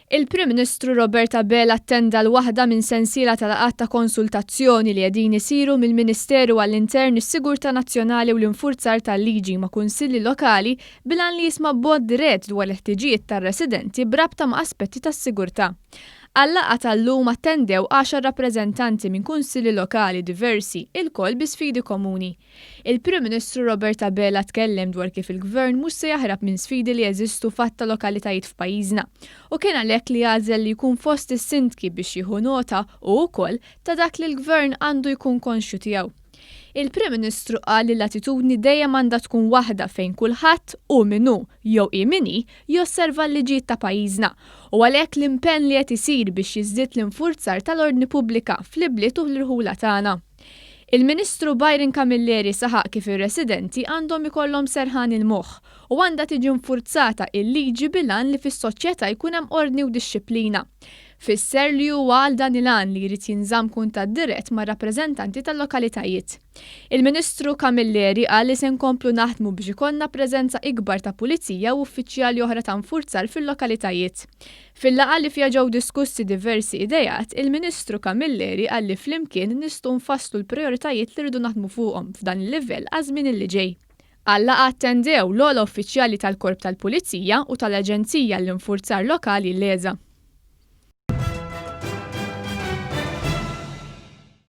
Il-Prim Ministru Roberta Bel attenda l-waħda minn sensiela tal-laqgħat ta' konsultazzjoni li qegħdin isiru mill-Ministeru għall-Intern, is-Sigurtà Nazzjonali u l-Infurzar tal-Liġi ma' kunsilli lokali bilan li jisma' b'mod dirett dwar l-ħtiġijiet tar-residenti b'rabta ma' aspetti tas-sigurtà. Għall-laqgħa tal-lum attendew 10 rappreżentanti minn kunsilli lokali diversi, il-koll bi sfidi komuni. Il-Prim Ministru Roberta Bel tkellem dwar kif il-Gvern mhux se jaħrab minn sfidi li jeżistu fatta lokalitajiet f'pajjiżna u kien għalhekk li għażel li jkun fost is-sindki biex jieħu nota u wkoll ta' dak li l-Gvern għandu jkun konxju tiegħu. Il-Prim Ministru qal li l-attitudni dejjem għandha tkun waħda fejn kulħadd u minnu jew imini josserva l-liġijiet ta' pajjiżna u għalhekk l-impenn li qed isir biex jiżdied l-infurzar tal-ordni pubblika fl-ibliet u l-irħula tagħna. Il-Ministru Byron Camilleri saħaq kif ir-residenti għandhom ikollhom serħan il-moħħ u għandha tiġi nfurzata il-liġi bilan li fis-soċjetà jkun hemm ordni u dixxilpina. Fisser li huwa għal dan il-għan li jrid jinżamm kuntatt dirett ma' rappreżentanti tal-lokalitajiet. Il-Ministru Camilleri qal li se nkomplu naħdmu biex ikollna preżenza ikbar ta' pulizija u uffiċjali oħra ta' nfurzar fil-lokalitajiet. Fil-laqgħa li fiha ġew diskussi diversi idejat, il-Ministru Camilleri qal li flimkien nistgħu nfasslu l-prijoritajiet li rridu naħdmu fuqhom f'dan il-livell għaż-żmien li ġej. Għall-laqgħa attendew l-ogħla uffiċjali tal-Korp tal-Pulizija u tal-Aġenzija l-Infurzar Lokali l-ESA.